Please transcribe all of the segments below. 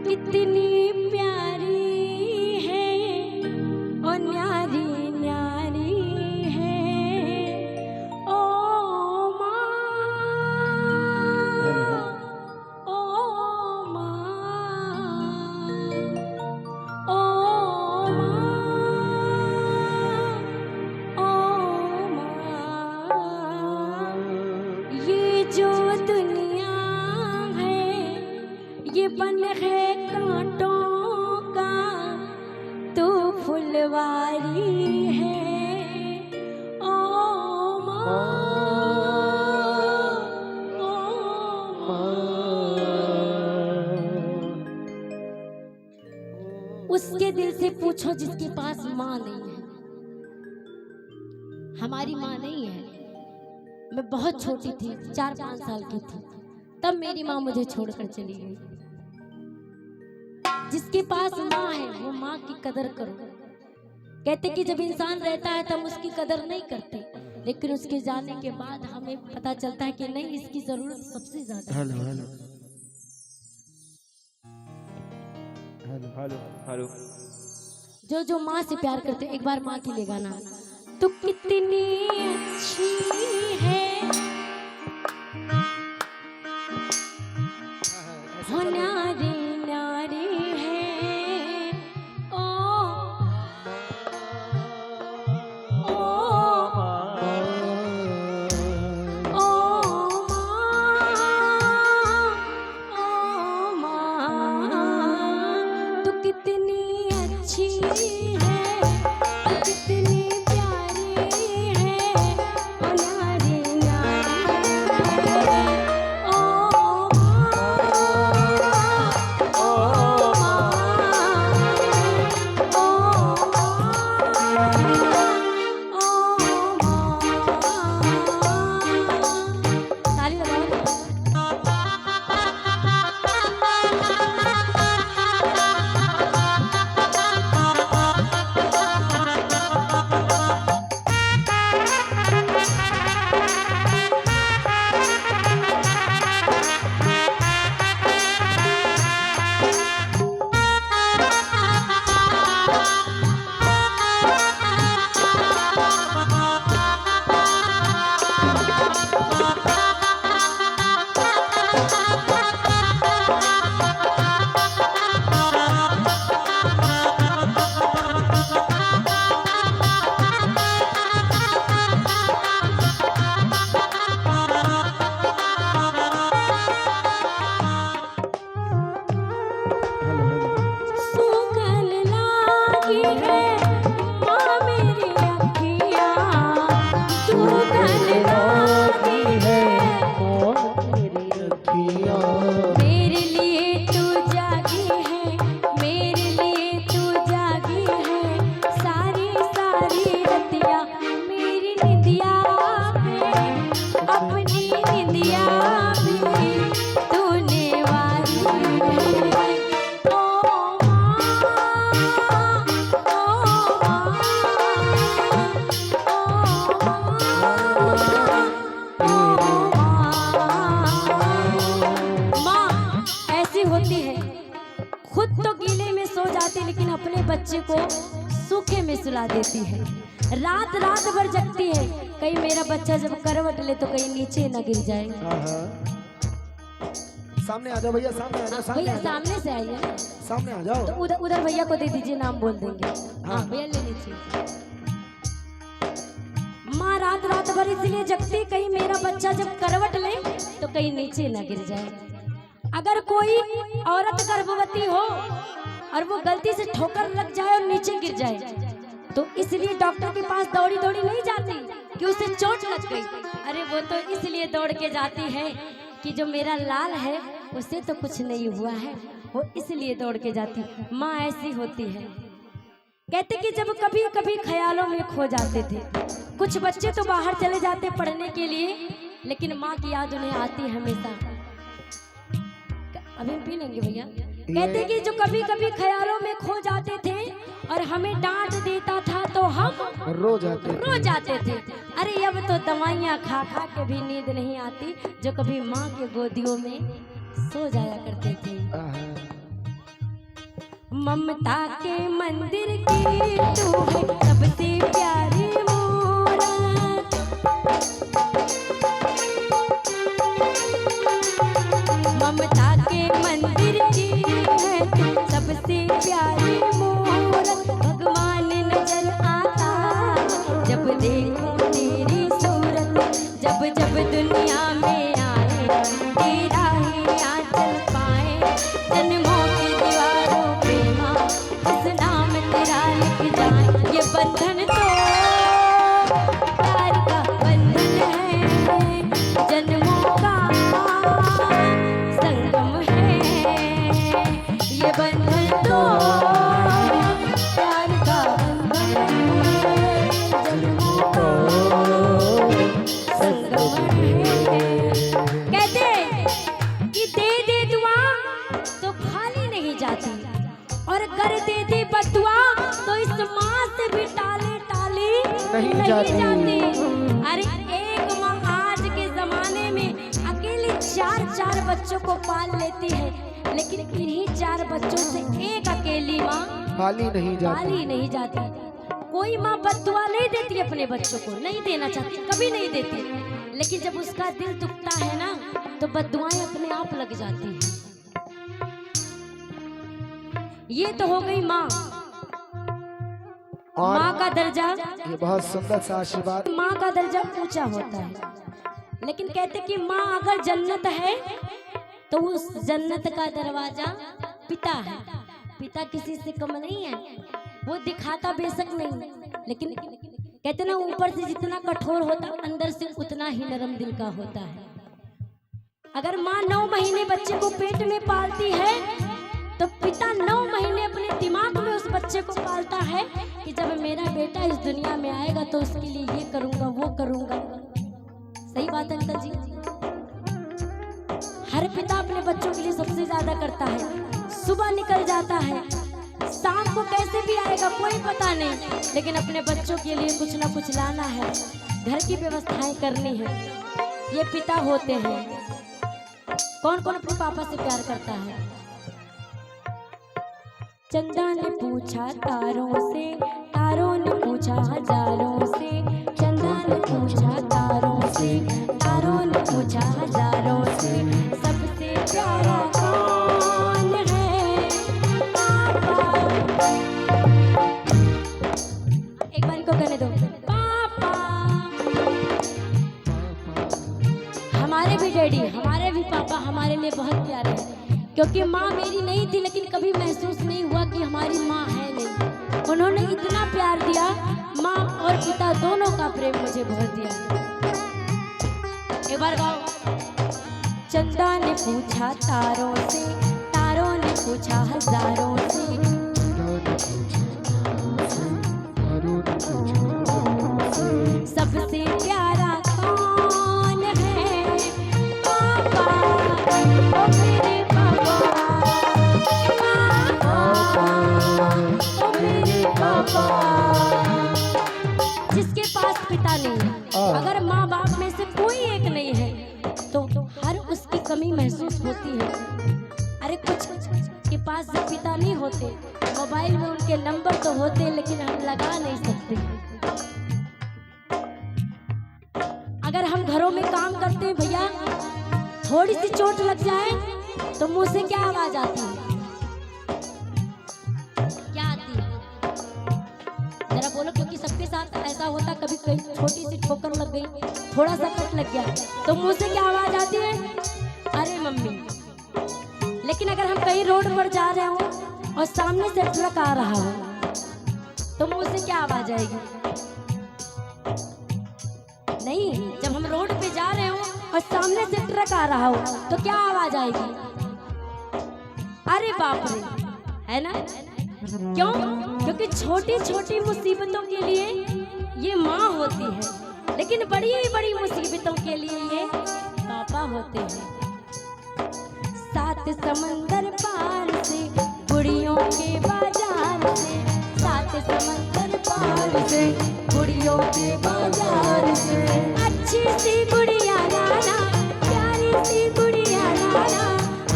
कितनी प्यारी है और न्यारी न्यारी है ओ माँ, ओ माँ, ओ माँ, ओ माँ। ये जो दुनिया है ये बन है कांटों का, तू फुलवारी है ओ माँ, ओ माँ। उसके दिल से पूछो जिसके पास माँ नहीं है। हमारी माँ नहीं है। मैं बहुत छोटी थी, 4-5 साल की थी, तब मेरी माँ मुझे छोड़कर चली गई। जिसके पास माँ है वो माँ की कदर करो। कहते कि जब इंसान रहता है तब उसकी कदर नहीं करते, लेकिन उसके जाने के बाद हमें पता चलता है कि नहीं, इसकी जरूरत सबसे ज्यादा है। Hello hello hello hello hello. जो जो माँ से प्यार करते, एक बार माँ के लिए गाना। तू कितनी अच्छी है हो न्यारी न्यारी है ओ, ओ, ओ माँ, तू कितनी अच्छी है, कितनी प्यारी है ओ न्यारी न्यारी है ओ सुगल लागी है माँ मेरी अखियाँ, सुगल लागी है मेरी अखियाँ, मेरे लिए तू जागी है, मेरे लिए तू जागी है, सारी सारी रतिया मेरी निंदिया है, अपनी निंदिया भी तूने वारी है ओ माँ, ओ माँ ऐसी होती है, खुद तो गीले में सो जाती लेकिन अपने बच्चे को सूखे में सुला देती है। रात रात भर जगती है, कहीं मेरा बच्चा जब करवट ले तो कहीं नीचे न गिर जाए। सामने आ जाओ भैया, सामने आ जाओ, सामने भैया आ जाओ, सामने से आइए ना, सामने आ जाओ। तो उधर उधर भैया को दे दीजिए, नाम बोल देंगे। हाँ भैया ले लीजिए। माँ रात रात भर इसलिए जगती, कहीं मेरा बच्चा जब करवट ले तो कहीं नीचे न गिर जाए। अगर कोई औरत गर्भवती हो और वो गलती से ठोकर लग जाए और नीचे गिर जाए, तो इसलिए डॉक्टर के पास दौड़ी दौड़ी नहीं जाती कि उसे चोट लग गई। अरे वो तो इसलिए दौड़ के जाती है कि जो मेरा लाल है उसे तो कुछ नहीं हुआ है, वो इसलिए दौड़ के जाती। माँ ऐसी होती है। कहते कि जब कभी कभी ख्यालों में खो जाते थे, कुछ बच्चे तो बाहर चले जाते पढ़ने के लिए, लेकिन माँ की याद उन्हें आती हमेशा। अभी हम पी लेंगे भैया। कहते कि जो कभी कभी ख्यालों में खो जाते थे और हमें डांट देता था तो हम रो जाते थे। अरे अब तो दवाइयाँ खा खा के भी नींद नहीं आती, जो कभी माँ के गोदियों में सो जाया करते थे। ममता के मंदिर की तू है सबसे प्यारी मूरत। ममता के मंदिर की है तू सबसे प्यारी मूरत। भगवान नजर आता जब देखूं तेरी सूरत। जब जब दुनिया में आए तेरा ही आंचल पाए। जन्मों की दीवारों पे माँ इस नाम तेरा लिख जाए। ये बंधन तो प्यार का बंधन है, जन्मों का संगम है। ये बंधन तो प्यार का बंधन है, जन्मों का संगम है। कहते कि दे दुआ तो खाली नहीं जाती, और कर दे बदुआ तो इस माँ से भी टाले नहीं जाती। अरे एक माँ आज के जमाने में अकेले चार बच्चों को पाल लेती है, लेकिन इन्हीं 4 बच्चों से एक अकेली माँ खाली नहीं जाती। कोई माँ बददुआ नहीं देती अपने बच्चों को, नहीं देना चाहती, कभी नहीं देती, लेकिन जब उसका दिल दुखता है ना तो बददुआएं अपने आप लग जाती हैं। ये तो हो गई माँ। माँ का दर्जा, ये बहुत सुंदर सा आशीर्वाद। माँ का दर्जा ऊंचा होता है, लेकिन कहते कि माँ अगर जन्नत है तो उस जन्नत का दरवाजा पिता है। पिता किसी से कम नहीं है, वो दिखाता बेशक नहीं, लेकिन कहते ना ऊपर से जितना कठोर होता अंदर से उतना ही नरम दिल का होता है। अगर माँ 9 महीने बच्चे को पेट में पालती है तो पिता 9 महीने अपने दिमाग में उस बच्चे को पालता है कि जब मेरा बेटा इस दुनिया में आएगा तो उसके लिए ये करूंगा वो करूंगा। सही बात है अंकल जी। हर पिता अपने बच्चों के लिए सबसे ज्यादा करता है। सुबह निकल जाता है, शाम को कैसे भी आएगा कोई पता नहीं, लेकिन अपने बच्चों के लिए कुछ ना कुछ लाना है, घर की व्यवस्थाएं करनी है। ये पिता होते हैं। कौन कौन अपने पापा से प्यार करता है? चंदा ने पूछा तारों से, तारों ने पूछा हजारों से। चंदा ने पूछा तारों से, तारों ने पूछा हजारों से। सबसे प्यारा कौन है? पापा। एक बार इनको कहने दो, पापा। हमारे भी डैडी, हमारे भी पापा हमारे लिए बहुत प्यारे हैं, क्योंकि माँ मेरी नहीं थी, लेकिन कभी महसूस नहीं हुआ कि हमारी माँ है नहीं। उन्होंने इतना प्यार दिया, माँ और पिता दोनों का प्रेम मुझे भर दिया। एक बार गाओ। चंदा ने पूछा तारों से, तारों ने पूछा हजारों से। सबसे प्यारा कौन है? पापा, ओ मेरे जिसके पास पिता नहीं है, अगर माँ बाप में से कोई एक नहीं है तो हर उसकी कमी महसूस होती है। अरे कुछ के पास जब पिता नहीं होते, मोबाइल में उनके नंबर तो होते लेकिन हम लगा नहीं सकते। अगर हम घरों में काम करते हैं भैया, थोड़ी सी चोट लग जाए तो मुंह से क्या आवाज आती है? क्या आती है? जरा बोलो, क्योंकि सबके साथ ऐसा होता, कभी कहीं छोटी सी ठोकर लग गई, थोड़ा सा कट लग गया तो मुंह से क्या आवाज आती है? अरे मम्मी। लेकिन अगर हम कहीं रोड पर जा रहे हो और सामने से ट्रक आ रहा हो तो मुंह से क्या आवाज आएगी? नहीं, जब हम रोड पे जा रहे हो और सामने से ट्रक आ रहा हो तो क्या आवाज आएगी? अरे बाप रे, है ना? क्यों? क्योंकि छोटी छोटी मुसीबतों के लिए ये माँ होती है, लेकिन बड़ी बड़ी मुसीबतों के लिए ये पापा होते हैं। 7 समंदर पार से गुड़ियों के बाजार से, 7 समंदर पार से गुड़ियों के बाजार से। अच्छी सी गुड़िया लाना, प्यारी सी गुड़िया लाना,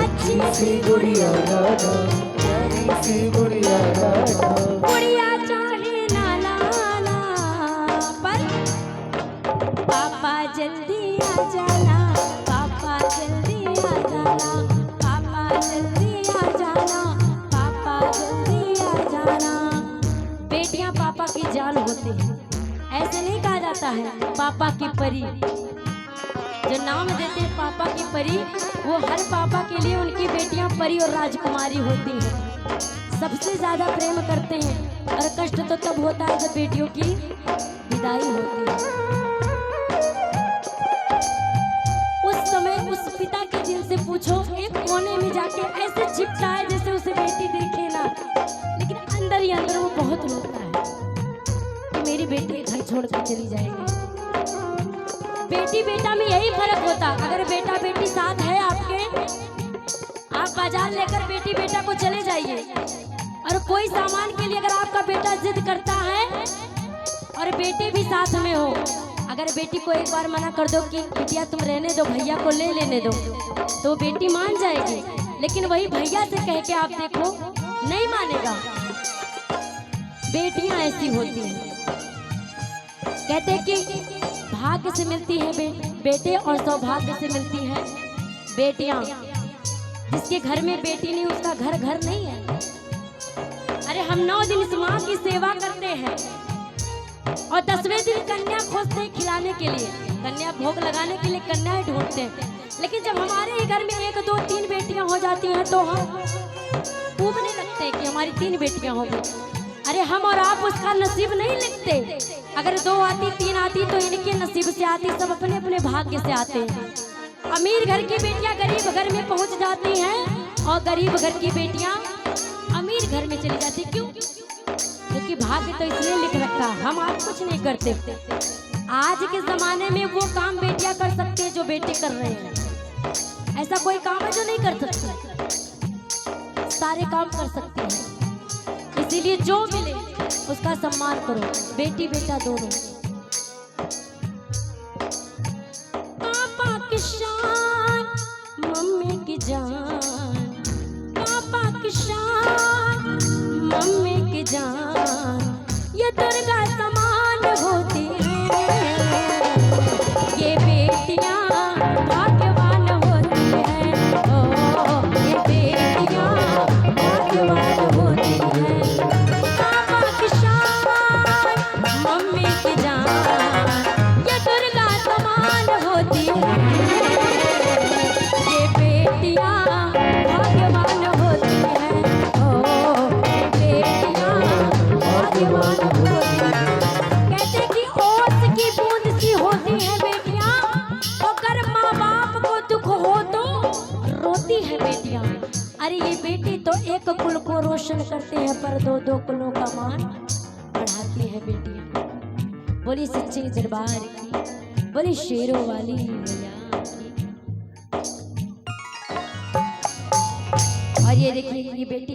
अच्छी प्यारी सी गुड़िया राधा, प्यारी सी गुड़िया राधा। गुड़िया चाहे नाना ना, पर पापा जल्दी आ जाना, पापा जल्दी आ जाना, पापा जल्दी आ जाना, पापा जल्दी आ जाना। बेटियां पापा की जान होती हैं। ऐसे नहीं कहा जाता है पापा की परी। जो नाम देते हैं पापा की परी, वो हर पापा के लिए उनकी बेटियां परी और राजकुमारी होती हैं। सबसे ज्यादा प्रेम करते हैं और कष्ट तो तब होता है जब बेटियों की विदाई होती है। उस समय उस पिता के दिल से पूछो, एक कोने में जाके ऐसे चिपटा है जैसे उसे बेटी देखे ना, लेकिन अंदर ही अंदर वो बहुत रोता है कि मेरी बेटी घर छोड़ कर चली जाएगी। बेटी बेटा में यही फर्क होता। अगर बेटा बेटी साथ है आपके, आप बाजार लेकर बेटी बेटा को चले जाइए, और कोई सामान के लिए अगर आपका बेटा जिद करता है और बेटे भी साथ में हो, अगर बेटी को एक बार मना कर दो कि बिटिया तुम रहने दो, भैया को ले लेने दो, तो बेटी मान जाएगी। लेकिन वही भैया से कह के आप देखो, नहीं मानेगा। बेटियां ऐसी होती हैं। कहते कि भाग्य से मिलती है बेटे और सौभाग्य से मिलती है बेटियां। जिसके घर में बेटी नहीं उसका घर घर नहीं है। अरे हम 9 दिन इस माँ की सेवा करते हैं और 10वें दिन कन्या खोजते हैं खिलाने के लिए, कन्या भोग लगाने के लिए कन्याएं ढूंढते हैं। लेकिन जब हमारे ही घर में 1, 2, 3 बेटियां हो जाती हैं तो हम ऊबने लगते हैं कि हमारी 3 बेटियां हो गई। अरे हम और आप उसका नसीब नहीं लिखते। अगर 2 आती 3 आती तो इनके नसीब से आती, सब अपने अपने भाग्य से आते हैं। अमीर घर की बेटियां गरीब घर में पहुंच जाती हैं और गरीब घर की बेटियां अमीर घर में चली जाती। क्यों? क्योंकि भाग्य तो इसलिए लिख रखा, हम आज कुछ नहीं करते। आज के जमाने में वो काम बेटियां कर सकते हैं जो बेटे कर रहे हैं। ऐसा कोई काम है जो नहीं कर सकते? सारे काम कर सकते हैं। इसीलिए जो मिले उसका सम्मान करो, बेटी बेटा दोनों। पापा की शान, मम्मी की जान, पापा की शान, मम्मी की जान, ये दुर्गा समान होती है। ये बेटियां भाग्यवान होती है। ओ ये बेटियां भाग्यवान होती है। पापा की शान, मम्मी की जान, ये दुर्गा समान होती है। ये बेटियां भाग्यवान होती है। ओ ये बेटियां भाग्यवान होती है। कहते कि ओस की बूंद सी होती है बेटियां, अगर माँ बाप को दुख हो तो रोती है बेटियां। अरे ये बेटी तो एक कुल को रोशन करते हैं, पर 2-2 कुलों का मान बढ़ाती है बेटियां। बोली सच्चे दरबार की, बोली शेरों वाली मैया की। और ये देखिए ये बेटी